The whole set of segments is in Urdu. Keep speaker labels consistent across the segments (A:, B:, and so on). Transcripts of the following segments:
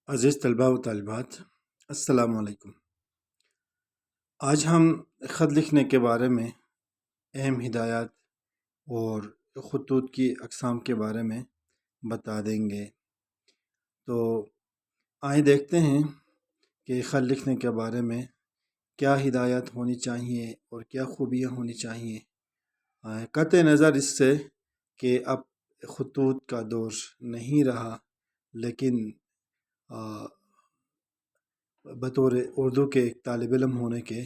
A: عزیز طلباء و طالبات، السلام علیکم۔ آج ہم خط لکھنے کے بارے میں اہم ہدایات اور خطوط کی اقسام کے بارے میں بتا دیں گے۔ تو آئیں دیکھتے ہیں کہ خط لکھنے کے بارے میں کیا ہدایات ہونی چاہیے اور کیا خوبیاں ہونی چاہیے، قطع نظر اس سے کہ اب خطوط کا دور نہیں رہا، لیکن بطور اردو کے ایک طالب علم ہونے کے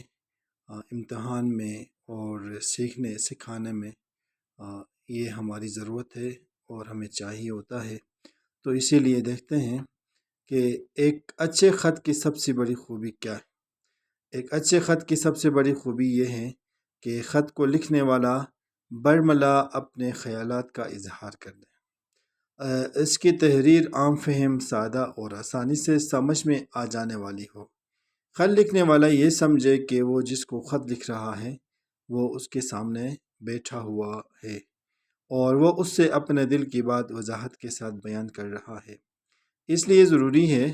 A: امتحان میں اور سیکھنے سکھانے میں یہ ہماری ضرورت ہے اور ہمیں چاہیے ہوتا ہے۔ تو اسی لیے دیکھتے ہیں کہ ایک اچھے خط کی سب سے بڑی خوبی کیا ہے۔ ایک اچھے خط کی سب سے بڑی خوبی یہ ہے کہ خط کو لکھنے والا برملا اپنے خیالات کا اظہار کر دے۔ اس کی تحریر عام فہم، سادہ اور آسانی سے سمجھ میں آ جانے والی ہو۔ خط لکھنے والا یہ سمجھے کہ وہ جس کو خط لکھ رہا ہے وہ اس کے سامنے بیٹھا ہوا ہے اور وہ اس سے اپنے دل کی بات وضاحت کے ساتھ بیان کر رہا ہے۔ اس لیے ضروری ہے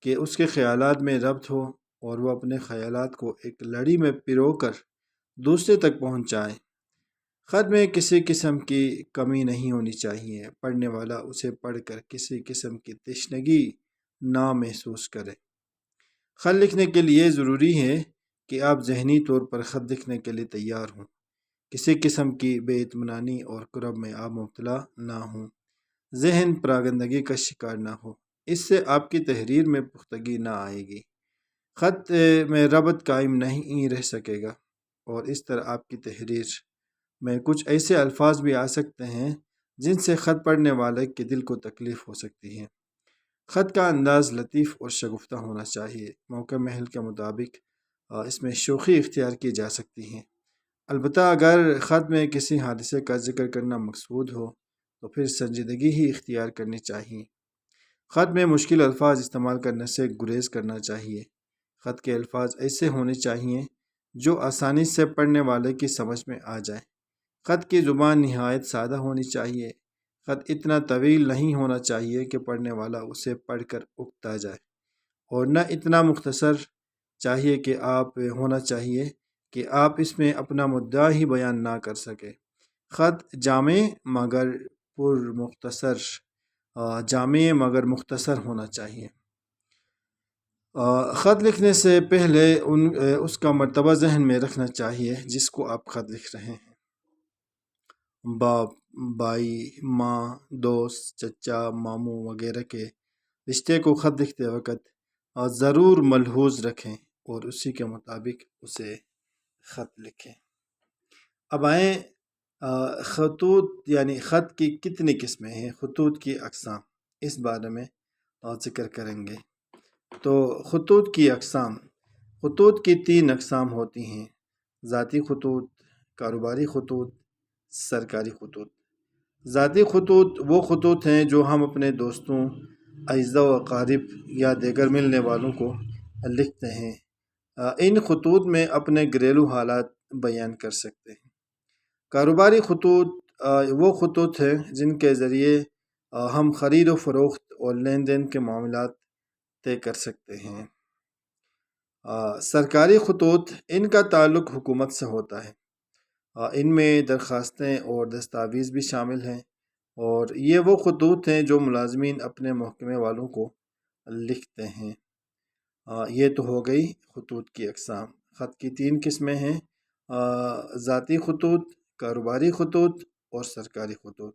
A: کہ اس کے خیالات میں ربط ہو اور وہ اپنے خیالات کو ایک لڑی میں پرو کر دوسرے تک پہنچائے۔ خط میں کسی قسم کی کمی نہیں ہونی چاہیے، پڑھنے والا اسے پڑھ کر کسی قسم کی تشنگی نہ محسوس کرے۔ خط لکھنے کے لیے ضروری ہے کہ آپ ذہنی طور پر خط لکھنے کے لیے تیار ہوں، کسی قسم کی بے اطمینانی اور کرب میں آپ مبتلا نہ ہوں، ذہن پراگندگی کا شکار نہ ہو، اس سے آپ کی تحریر میں پختگی نہ آئے گی، خط میں ربط قائم نہیں رہ سکے گا، اور اس طرح آپ کی تحریر میں کچھ ایسے الفاظ بھی آ سکتے ہیں جن سے خط پڑھنے والے کے دل کو تکلیف ہو سکتی ہے۔ خط کا انداز لطیف اور شگفتہ ہونا چاہیے، موقع محل کے مطابق اس میں شوخی اختیار کی جا سکتی ہے، البتہ اگر خط میں کسی حادثے کا ذکر کرنا مقصود ہو تو پھر سنجیدگی ہی اختیار کرنی چاہیے۔ خط میں مشکل الفاظ استعمال کرنے سے گریز کرنا چاہیے۔ خط کے الفاظ ایسے ہونے چاہیے جو آسانی سے پڑھنے والے کی سمجھ میں آ جائے۔ خط کی زبان نہایت سادہ ہونی چاہیے۔ خط اتنا طویل نہیں ہونا چاہیے کہ پڑھنے والا اسے پڑھ کر اکتا جائے، اور نہ اتنا مختصر ہونا چاہیے کہ آپ اس میں اپنا مدعا ہی بیان نہ کر سکے۔ خط جامع مگر مختصر ہونا چاہیے۔ خط لکھنے سے پہلے اس کا مرتبہ ذہن میں رکھنا چاہیے جس کو آپ خط لکھ رہے ہیں۔ باپ، بھائی، ماں، دوست، چچا، ماموں وغیرہ کے رشتے کو خط لکھتے وقت ضرور ملحوظ رکھیں اور اسی کے مطابق اسے خط لکھیں۔ اب آئیں خطوط یعنی خط کی کتنی قسمیں ہیں، خطوط کی اقسام، اس بارے میں ذکر کریں گے۔ تو خطوط کی اقسام، خطوط کی 3 اقسام ہوتی ہیں: ذاتی خطوط، کاروباری خطوط، سرکاری خطوط۔ ذاتی خطوط وہ خطوط ہیں جو ہم اپنے دوستوں، اعزاء و اقارب یا دیگر ملنے والوں کو لکھتے ہیں۔ ان خطوط میں اپنے گھریلو حالات بیان کر سکتے ہیں۔ کاروباری خطوط وہ خطوط ہیں جن کے ذریعے ہم خرید و فروخت اور لین دین کے معاملات طے کر سکتے ہیں۔ سرکاری خطوط، ان کا تعلق حکومت سے ہوتا ہے، ان میں درخواستیں اور دستاویز بھی شامل ہیں، اور یہ وہ خطوط ہیں جو ملازمین اپنے محکمے والوں کو لکھتے ہیں۔ یہ تو ہو گئی خطوط کی اقسام۔ خط کی 3 قسمیں ہیں: ذاتی خطوط، کاروباری خطوط اور سرکاری خطوط۔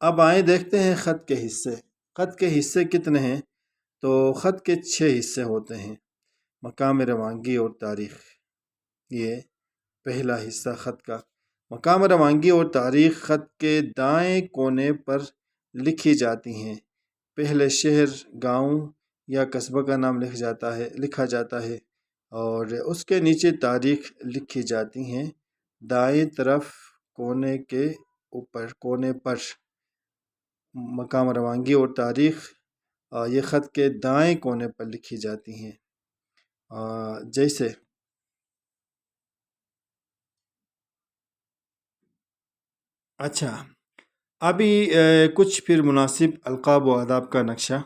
A: اب آئیں دیکھتے ہیں خط کے حصے۔ خط کے حصے کتنے ہیں؟ تو خط کے 6 حصے ہوتے ہیں: مقام روانگی اور تاریخ، یہ پہلا حصہ خط کا۔ مقام روانگی اور تاریخ خط کے دائیں کونے پر لکھی جاتی ہیں۔ پہلے شہر، گاؤں یا قصبہ کا نام لکھا جاتا ہے اور اس کے نیچے تاریخ لکھی جاتی ہیں۔ دائیں طرف کونے پر مقام روانگی اور تاریخ یہ خط کے دائیں کونے پر لکھی جاتی ہیں، جیسے اچھا ابھی کچھ پھر مناسب القاب و آداب کا نقشہ۔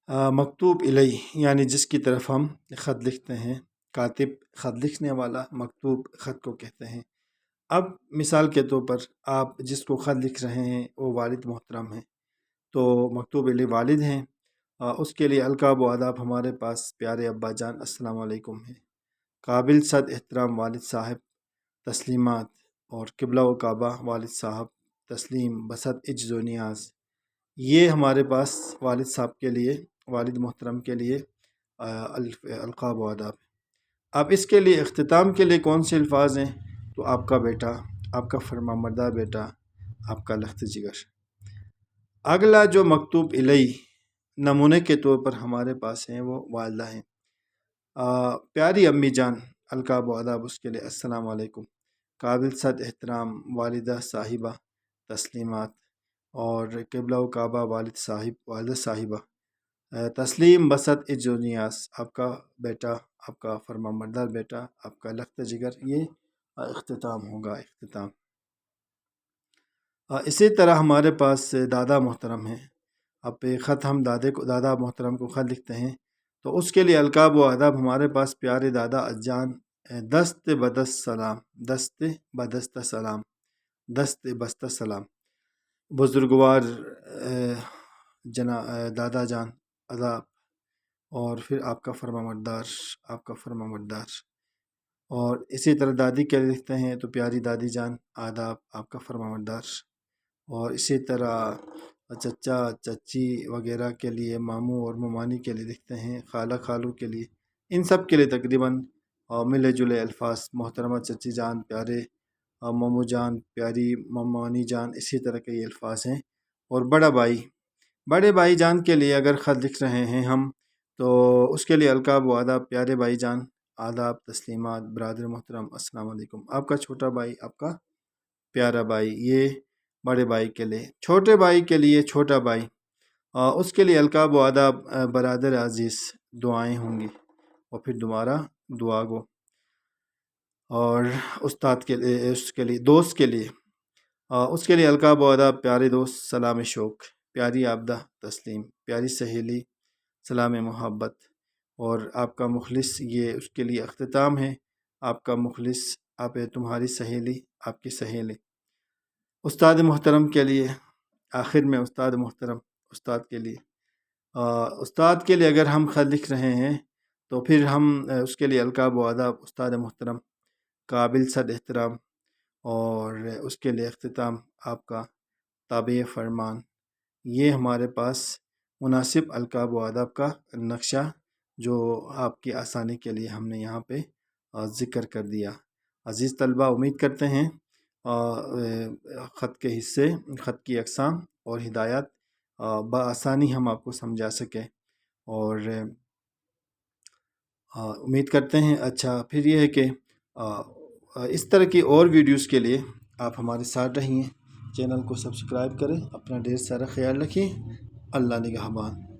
A: مکتوب الی یعنی جس کی طرف ہم خط لکھتے ہیں، کاتب خط لکھنے والا، مکتوب خط کو کہتے ہیں۔ اب مثال کے طور پر آپ جس کو خط لکھ رہے ہیں وہ والد محترم ہیں، تو مکتوب الی والد ہیں، اس کے لیے القاب و آداب ہمارے پاس پیارے ابا جان السلام علیکم ہے، قابل صد احترام والد صاحب تسلیمات، اور قبلہ و کعبہ والد صاحب تسلیم بسط عجز و نیاز۔ یہ ہمارے پاس والد صاحب کے لیے، والد محترم کے لیے القاب و آداب۔ اب اس کے لیے اختتام کے لیے کون سے الفاظ ہیں؟ تو آپ کا بیٹا، آپ کا فرما بردار بیٹا، آپ کا لخت جگر۔ اگلا جو مکتوب الی نمونے کے طور پر ہمارے پاس ہیں وہ والدہ ہیں۔ پیاری امی جان القاب و آداب اس کے لیے السلام علیکم، قابل صد احترام والدہ صاحبہ تسلیمات، اور قبلہ و کعبہ والد صاحب والدہ صاحبہ تسلیم بسط عجز و نیاز، آپ کا بیٹا، آپ کا فرما بردار بیٹا، آپ کا لخت جگر۔ یہ اختتام ہوگا، اختتام۔ اسی طرح ہمارے پاس دادا محترم ہیں۔ اب خط ہم دادا محترم کو خط لکھتے ہیں تو اس کے لیے القاب و آداب ہمارے پاس پیارے دادا اجان دست بدست سلام، دست بدست سلام، دست بست سلام، بزرگوار دادا جان آداب، اور پھر آپ کا فرما بردار، آپ کا فرما بردار۔ اور اسی طرح دادی کے لکھتے ہیں تو پیاری دادی جان آداب، آپ کا فرما بردار۔ اور اسی طرح چچا چچی وغیرہ کے لیے، ماموں اور ممانی کے لیے لکھتے ہیں، خالہ خالو کے لیے، ان سب کے لیے تقریباً ملے جلے الفاظ، محترمہ چچی جان، پیارے ماموں جان، پیاری ممانی جان، اسی طرح کے یہ الفاظ ہیں۔ اور بڑے بھائی جان کے لیے اگر خط لکھ رہے ہیں ہم تو اس کے لیے القاب و آداب پیارے بھائی جان آداب تسلیمات، برادر محترم السلام علیکم، آپ کا چھوٹا بھائی، آپ کا پیارا بھائی۔ یہ بڑے بھائی کے لیے۔ چھوٹے بھائی کے لیے چھوٹا بھائی، اس کے لیے القاب و آداب برادر عزیز، دعائیں ہوں گی، اور پھر دوبارہ دعا گو۔ اور استاد کے لیے، اس کے لیے دوست کے لیے، اس کے لیے القاب و آداب پیارے دوست سلام شوق، پیاری آبدہ تسلیم، پیاری سہیلی سلام محبت، اور آپ کا مخلص، یہ اس کے لیے اختتام ہے، آپ کا مخلص، آپ تمہاری سہیلی، آپ کی سہیلی۔ استاد محترم کے لیے آخر میں استاد محترم، استاد کے لیے، استاد کے لیے اگر ہم خط لکھ رہے ہیں تو پھر ہم اس کے لیے القاب و آداب استاد محترم، قابل صد احترام، اور اس کے لیے اختتام آپ کا تابع فرمان۔ یہ ہمارے پاس مناسب القاب و آداب کا نقشہ جو آپ کی آسانی کے لیے ہم نے یہاں پہ ذکر کر دیا۔ عزیز طلبہ، امید کرتے ہیں خط کے حصے، خط کی اقسام اور ہدایات بآسانی ہم آپ کو سمجھا سکیں، اور امید کرتے ہیں اچھا پھر یہ ہے کہ اس طرح کی اور ویڈیوز کے لیے آپ ہمارے ساتھ رہیے، چینل کو سبسکرائب کریں، اپنا ڈھیر سارا خیال رکھیں، اللہ نگہبان۔